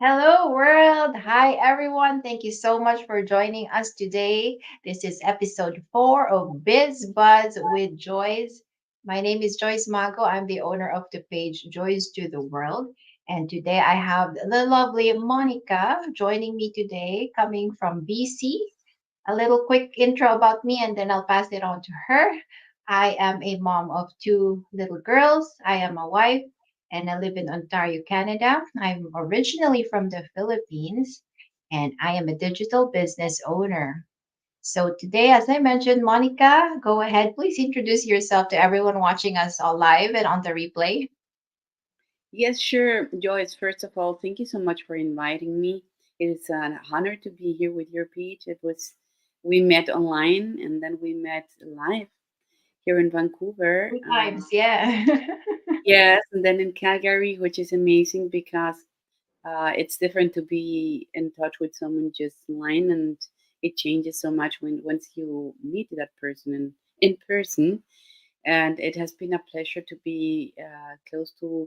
Hello, world. Hi, everyone. Thank you so much for joining us today. This is episode 4 of Biz Buzz with Joiz. My name is Joyce Mago. I'm the owner of the page Joyce to the World. And today I have the lovely Monica joining me today, coming from BC. A little quick intro about me, and then I'll pass it on to her. I am a mom of two little girls. I am a wife, and I live in Ontario, Canada. I'm originally from the Philippines, and I am a digital business owner. So today, as I mentioned, Monica, go ahead. Please introduce yourself to everyone watching us all live and on the replay. Yes, sure. Joyce, first of all, thank you so much for inviting me. It is an honor to be here with your page. We met online and then we met live here in Vancouver. Two times, yeah. Yes, and then in Calgary, which is amazing because it's different to be in touch with someone just online, and it changes so much when once you meet that person in person. And it has been a pleasure to be close to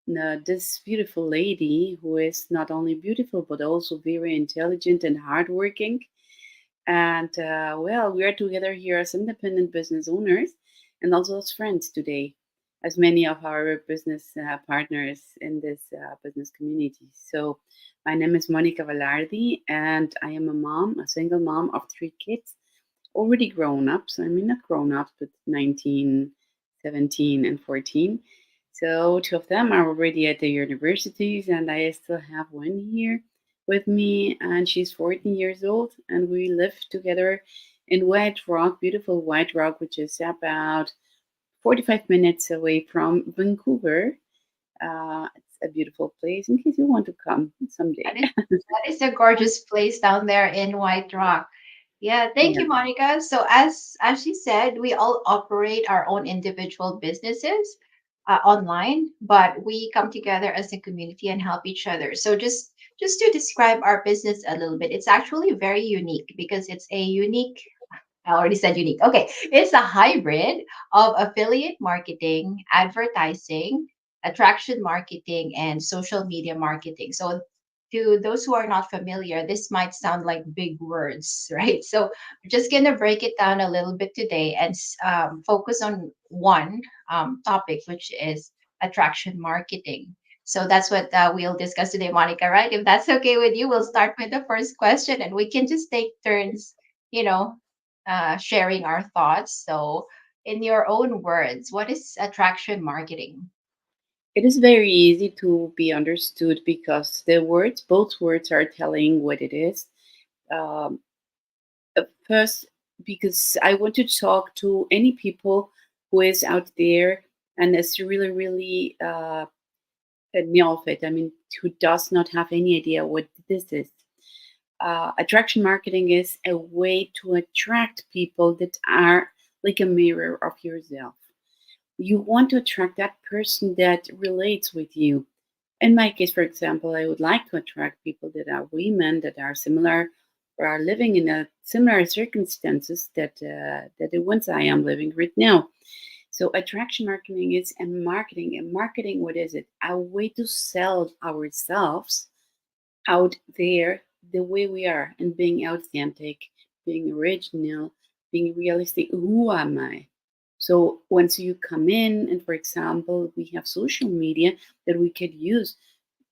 this beautiful lady who is not only beautiful but also very intelligent and hardworking. And well, we are together here as independent business owners and also as friends today, as many of our business partners in this business community. So, my name is Monica Velardi, and I am a mom, a single mom of three kids, already grown ups. I mean, not grown ups, but 19, 17, and 14. So, two of them are already at the universities, and I still have one here with me, and she's 14 years old, and we live together in White Rock, beautiful White Rock, which is about 45 minutes away from Vancouver. It's a beautiful place in case you want to come someday. That is a gorgeous place down there in White Rock. Yeah, thank Yeah. you, Monica. So as she said, we all operate our own individual businesses online, but we come together as a community and help each other. So just to describe our business a little bit, it's actually very unique because it's a unique. I already said unique. Okay, it's a hybrid of affiliate marketing, advertising, attraction marketing, and social media marketing. So to those who are not familiar, this might sound like big words, right? So we're just going to break it down a little bit today and focus on one topic, which is attraction marketing. So that's what we'll discuss today, Monica, right? If that's okay with you, we'll start with the first question and we can just take turns, you know, sharing our thoughts. So, in your own words, what is attraction marketing? It is very easy to be understood because both words are telling what it is. Um, First, because I want to talk to any people who is out there and is really, really a neophyte. I mean, who does not have any idea what this is. Attraction marketing is a way to attract people that are like a mirror of yourself. You want to attract that person that relates with you. In my case, for example, I would like to attract people that are women that are similar or are living in a similar circumstances that the ones I am living right now. So attraction marketing is a marketing. And marketing, what is it? A way to sell ourselves out there the way we are and being authentic, being original, being realistic. Who am I? So once you come in, and for example, we have social media that we could use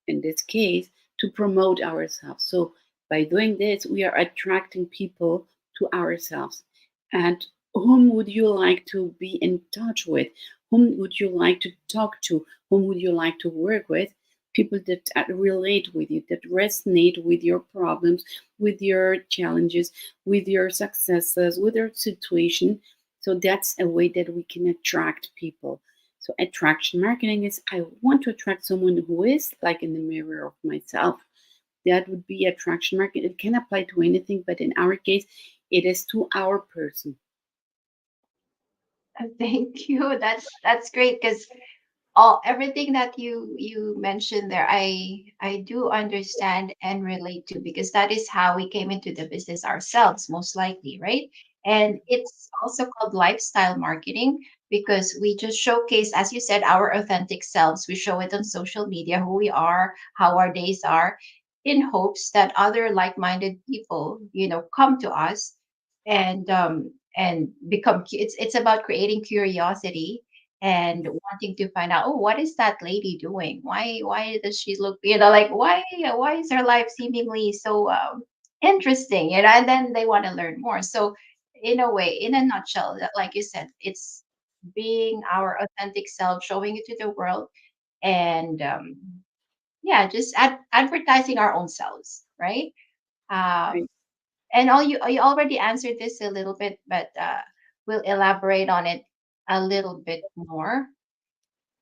in this case to promote ourselves. So by doing this, we are attracting people to ourselves. And whom would you like to be in touch with? Whom would you like to talk to? Whom would you like to work with? People that relate with you, that resonate with your problems, with your challenges, with your successes, with your situation. So that's a way that we can attract people. So attraction marketing is I want to attract someone who is like in the mirror of myself. That would be attraction marketing. It can apply to anything, but in our case, it is to our person. Thank you. That's great because all everything that you mentioned there, I do understand and relate to because that is how we came into the business ourselves, most likely, right? And it's also called lifestyle marketing because we just showcase, as you said, our authentic selves. We show it on social media, who we are, how our days are, in hopes that other like-minded people, come to us and become it's about creating curiosity and wanting to find out, oh, what is that lady doing? Why does she look, like why is her life seemingly so interesting, and then they want to learn more. So in a way, in a nutshell, like you said, it's being our authentic self, showing it to the world, and yeah, just advertising our own selves, right? Right. And all you already answered this a little bit, but we'll elaborate on it a little bit more.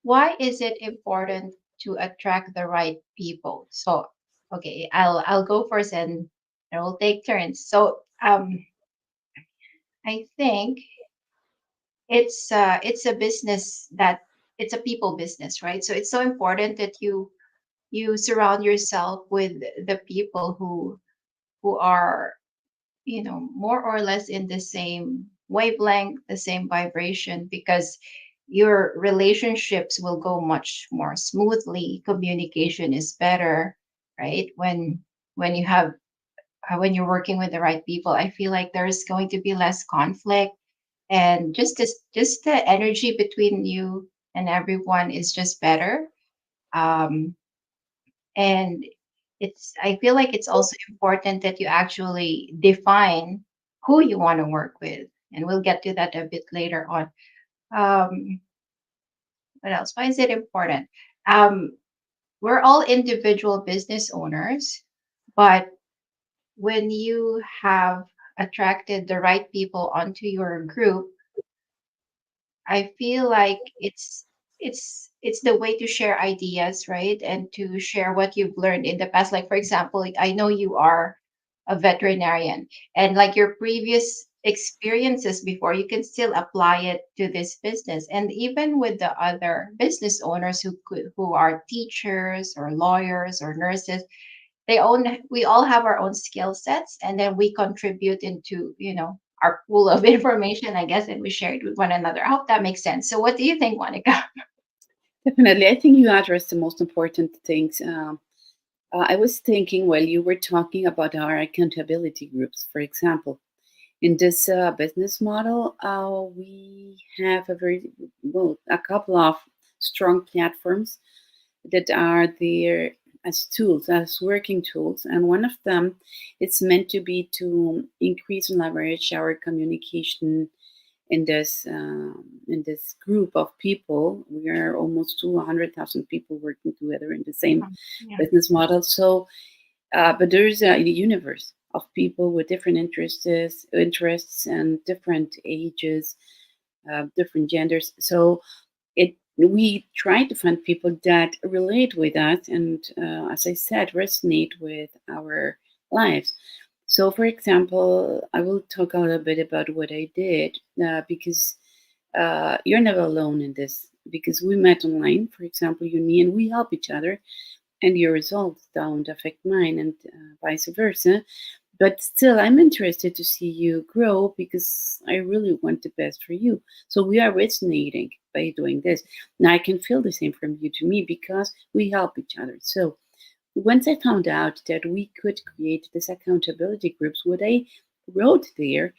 Why is it important to attract the right people? So, okay, I'll go first, and we'll take turns. So, I think it's a business that it's a people business, right? So it's so important that you surround yourself with the people who are, more or less in the same wavelength, the same vibration, because your relationships will go much more smoothly. Communication is better, right? When you have when you're working with the right people, I feel like there's going to be less conflict, and just the energy between you and everyone is just better. Um, and I feel like it's also important that you actually define who you want to work with, and we'll get to that a bit later on. What else? Why is it important? um, we're all individual business owners, but when you have attracted the right people onto your group, I feel like it's the way to share ideas, right? And to share what you've learned in the past. Like for example, like I know you are a veterinarian, and like your previous experiences before, you can still apply it to this business. And even with the other business owners who are teachers or lawyers or nurses, we all have our own skill sets, and then we contribute into, our pool of information, I guess, and we share it with one another. I hope that makes sense. So what do you think, Monica? Definitely. I think you addressed the most important things. I was thinking while you were talking about our accountability groups, for example. In this business model, we have a couple of strong platforms that are there as tools, as working tools, and one of them is meant to be to increase and leverage our communication in this group of people. We are almost 200,000 people working together in the same Yeah. business model. So but there's a universe of people with different interests and different ages, different genders. So we try to find people that relate with us and, as I said, resonate with our lives. So, for example, I will talk a little bit about what I did because you're never alone in this. Because we met online, for example, you and me, and we help each other and your results don't affect mine and vice versa. But still, I'm interested to see you grow because I really want the best for you. So we are resonating by doing this. Now I can feel the same from you to me because we help each other. So once I found out that we could create this accountability groups, what I wrote there,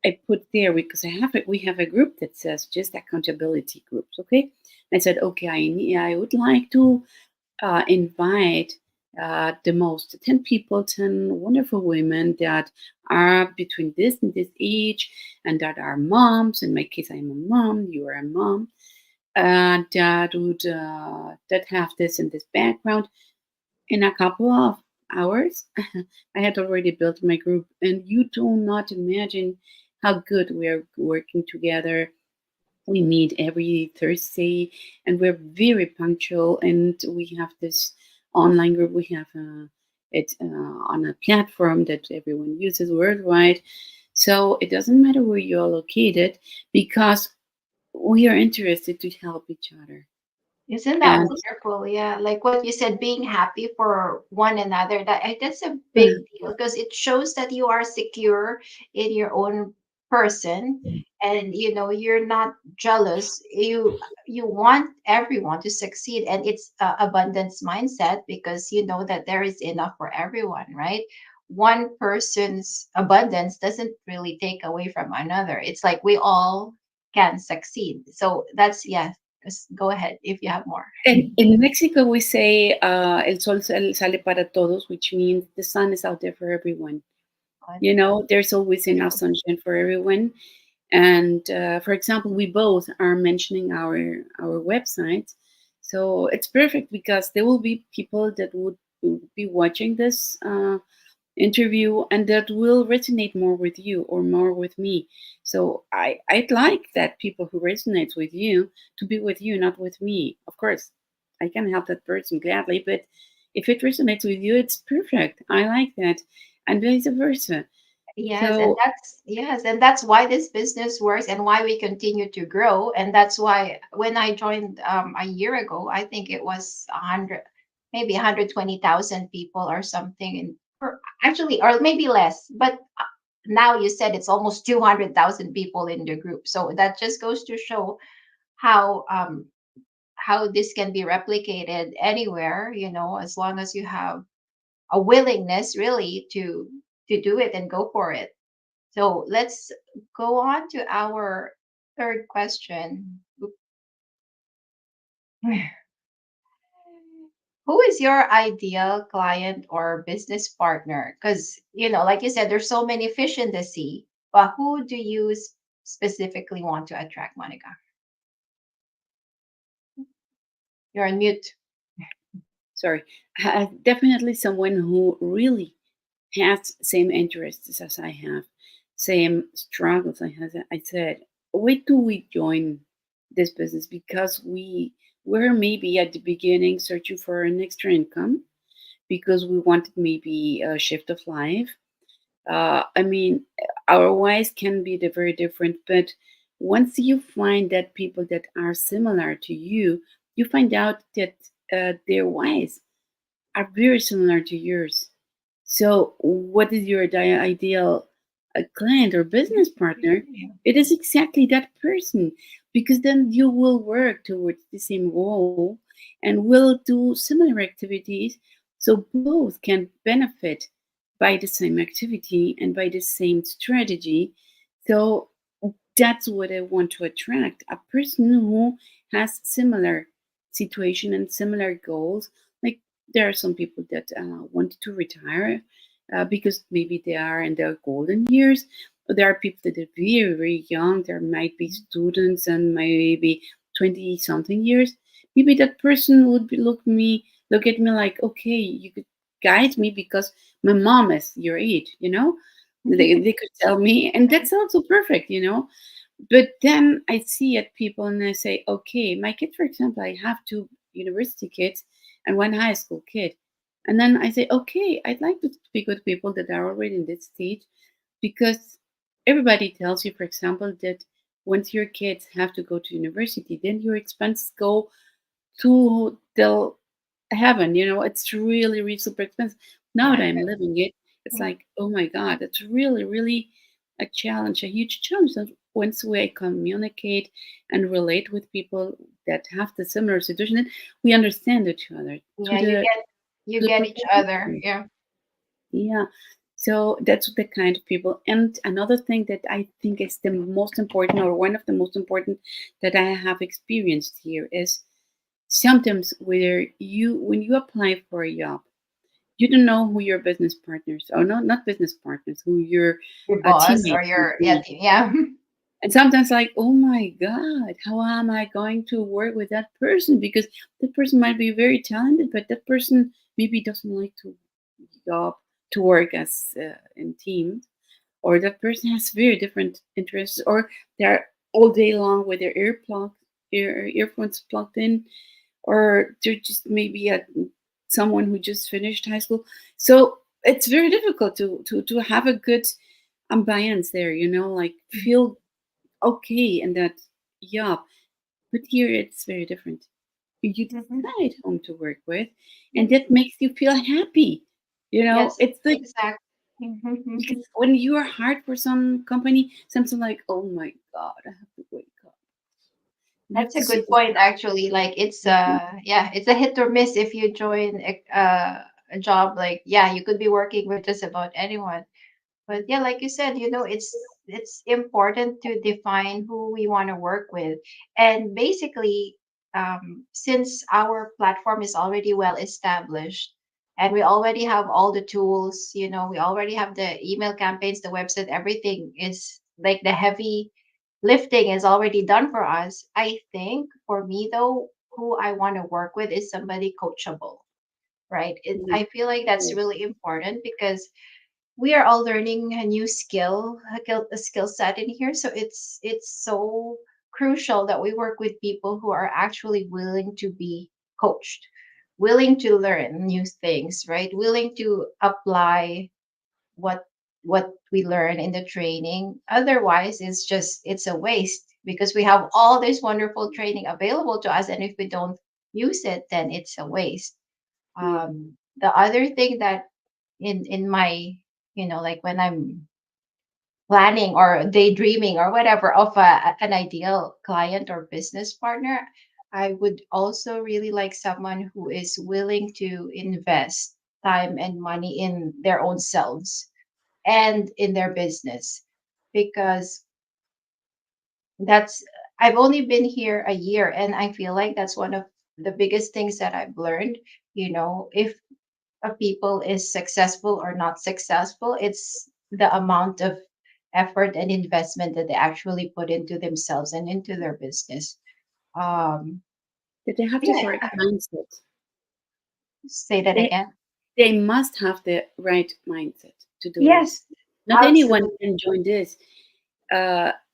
I put there because we have a group that says just accountability groups. Okay, I said okay, I would like to invite the most 10 people, 10 wonderful women that are between this and this age and that are moms. In my case, I'm a mom, you are a mom, that have this and this background. In a couple of hours, I had already built my group, and you do not imagine how good we are working together. We meet every Thursday, and we're very punctual. And we have this online group. We have it on a platform that everyone uses worldwide. So it doesn't matter where you're located because we are interested to help each other. Isn't that And wonderful? Yeah, like what you said, being happy for one another. That's a uh, big deal because it shows that you are secure in your own person, and you're not jealous. You want everyone to succeed, and it's abundance mindset, because you know that there is enough for everyone, right? One person's abundance doesn't really take away from another. It's like we all can succeed. So that's, yeah, just go ahead if you have more. And in Mexico, we say el sol sale para todos, which means the sun is out there for everyone. You know, there's always enough True. sunshine for everyone. And for example, we both are mentioning our website, so it's perfect because there will be people that would be watching this interview and that will resonate more with you or more with me. So I'd like that people who resonates with you to be with you, not with me. Of course, I can help that person gladly, but if it resonates with you, it's perfect. I like that, and vice versa. Yes, and So that's why this business works and why we continue to grow. And that's why when I joined a year ago, I think it was 100, maybe 120,000 people or something, or actually, or maybe less. But now you said it's almost 200,000 people in the group. So that just goes to show how how this can be replicated anywhere, as long as you have a willingness really to do it and go for it. So let's go on to our third question. Who is your ideal client or business partner? Because, like you said, there's so many fish in the sea, but who do you specifically want to attract, Monica? You're on mute. sorry, definitely someone who really has same interests as I have, same struggles I have. I said, why do we join this business? Because we were maybe at the beginning searching for an extra income because we wanted maybe a shift of life. I mean, our whys can be very different, but once you find that people that are similar to you find out that their whys are very similar to yours. So, what is your ideal client or business partner? It is exactly that person, because then you will work towards the same goal and will do similar activities, so both can benefit by the same activity and by the same strategy. So, that's what I want to attract, a person who has similar situation and similar goals. Like there are some people that wanted to retire because maybe they are in their golden years. But there are people that are very, very young. There might be students and maybe 20 something years. Maybe that person would look at me like, okay, you could guide me because my mom is your age, you know? They could tell me, and that's also perfect, you know? But then I see at people and I say, okay, my kid, for example, I have two university kids and one high school kid. And then I say, okay, I'd like to speak with people that are already in this stage, because everybody tells you, for example, that once your kids have to go to university, then your expenses go to the heaven. You know, it's really, really super expensive. Now that Yeah. I'm living it, it's like, oh my God, it's really, really a challenge, a huge challenge. And once we communicate and relate with people that have the similar situation, then we understand each other Yeah, you get to you the get each other. perfection. Yeah. Yeah. So that's the kind of people. And another thing that I think is the most important, or one of the most important that I have experienced here, is sometimes where when you apply for a job, you don't know who your business partners are. No, not business partners, who your Your boss or teammates would your, yeah, be. yeah. And sometimes, like, oh my God, how am I going to work with that person? Because that person might be very talented, but that person maybe doesn't like to job to work as in teams, or that person has very different interests, or they're all day long with their earphones plugged in, or they're just maybe someone who just finished high school. So it's very difficult to have a good ambiance there, you know, like feel okay in that job. But here it's very different. You Mhm. decide whom to work with, and Yes. that makes you feel happy. You know, Yes, it's like exactly. Because when you are hard for some company, something like, oh my God, I have to wake up. You have That's a to see good this. point, actually. Like it's yeah, it's a hit or miss if you join a job. Like yeah, you could be working with just about anyone. But yeah, like you said, it's important to define who we want to work with, and basically, since our platform is already well established, and we already have all the tools, we already have the email campaigns, the website, everything is like the heavy lifting is already done for us. I think for me though, who I want to work with is somebody coachable, right? Mhm. I feel like that's Yes. really important because we are all learning a new skill set in here, so it's so crucial that we work with people who are actually willing to be coached, willing to learn new things, right, willing to apply what what we learn in the training. Otherwise it's a waste because we have all this wonderful training available to us, and if we don't use it, then it's a waste. Yeah. The other thing that in my, like when I'm planning or daydreaming or whatever of an ideal client or business partner, I would also really like someone who is willing to invest time and money in their own selves and in their business, because that's I've only been here a year, and I feel like that's one of the biggest things that I've learned. If a people is successful or not successful, it's the amount of effort and investment that they actually put into themselves and into their business. Um, That they have the yeah, correct mindset. say that They, again. they must have the right mindset to do it. Yes, Not anyone absolutely. can join this.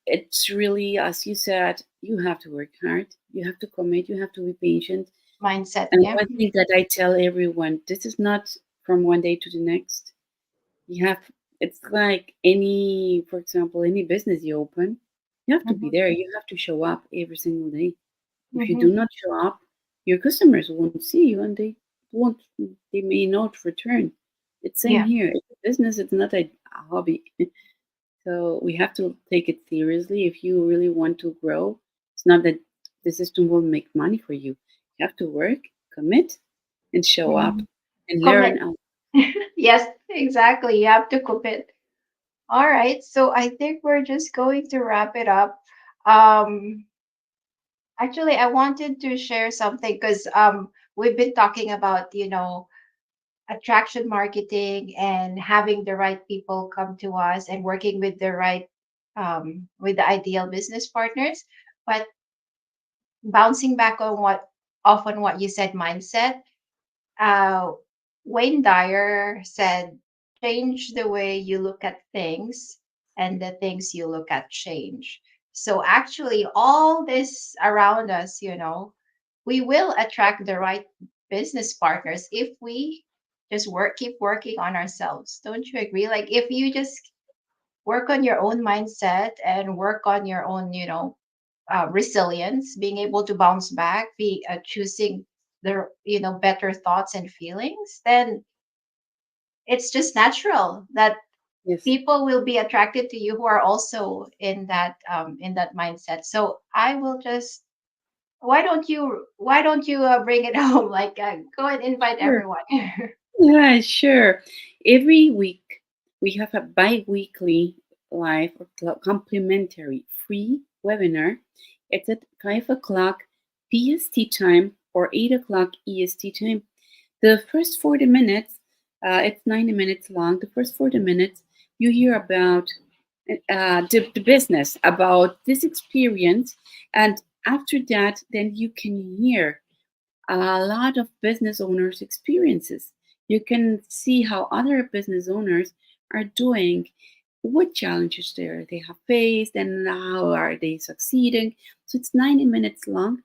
It's really, as you said, you have to work hard, you have to commit, you have to be patient. Mindset. And Yeah. one thing that I tell everyone, this is not from one day to the next. You have, it's like any, for example, any business you open, you have to be Hmm. there. You have to show up every single day. If you do Hmm. not show up, your customers won't see you and won't, they may not return. It's same Yeah. here. It's a business, it's not a hobby. So we have to take it seriously. If you really want to grow, it's not that the system will make money for you. You have to work, commit, and show up Hmm. and Commit. learn. Yes, exactly. You have to commit. All right. So I think we're just going to wrap it up. Um, Actually, I wanted to share something because we've been talking about, attraction marketing and having the right people come to us and working with the right with the ideal business partners. But bouncing back on what you said, mindset. Uh, Wayne Dyer said, change the way you look at things, and the things you look at change. So, actually, all this around us, we will attract the right business partners if we just keep working on ourselves. Don't you agree? Like, if you just work on your own mindset and work on your own, resilience, being able to bounce back, be choosing the better thoughts and feelings, then it's just natural that Yes. people will be attracted to you who are also in that mindset. So I will just why don't you bring it home, like go and invite Sure. everyone. Yeah, sure. Every week we have a bi-weekly live or complimentary free webinar. It's at 5 o'clock PST time or 8 o'clock EST time. The first 40 minutes, it's 90 minutes long. The first 40 minutes, you hear about the business, about this experience. And after that, then you can hear a lot of business owners' experiences. You can see how other business owners are doing, what challenges they have faced, and how are they succeeding. So it's 90 minutes long.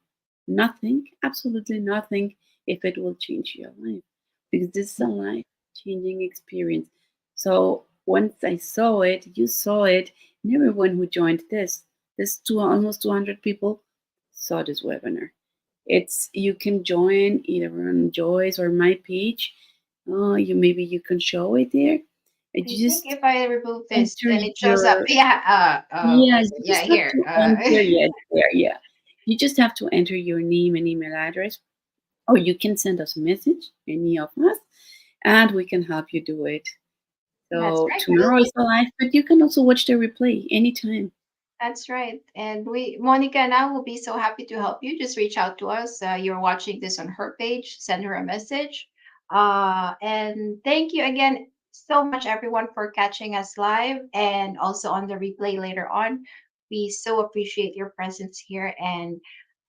Nothing, absolutely nothing, if it will change your life, because this is a life changing experience. So once I saw it, you saw it, and everyone who joined almost 200 people saw this webinar. It's you can join either on Joy's or my page. You maybe you can show it there. I You think just if I remove this, enter then it shows up. your Yeah. yeah. Where is it? You Yeah, just have here. to enter yes there yeah. You just have to enter your name and email address, or you can send us a message, any of us, and we can help you do it. That's So right. We'll tomorrow is alive, but you can also watch the replay anytime. That's right. And Monica and I will be so happy to help you. Just reach out to us. You're watching this on her page, send her a message. And thank you again so much, everyone, for catching us live and also on the replay later on. We so appreciate your presence here. And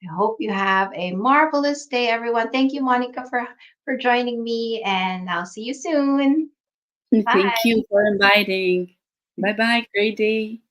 I hope you have a marvelous day, everyone. Thank you, Monica, for joining me. And I'll see you soon. And Bye. thank you for inviting. Bye bye. Great day.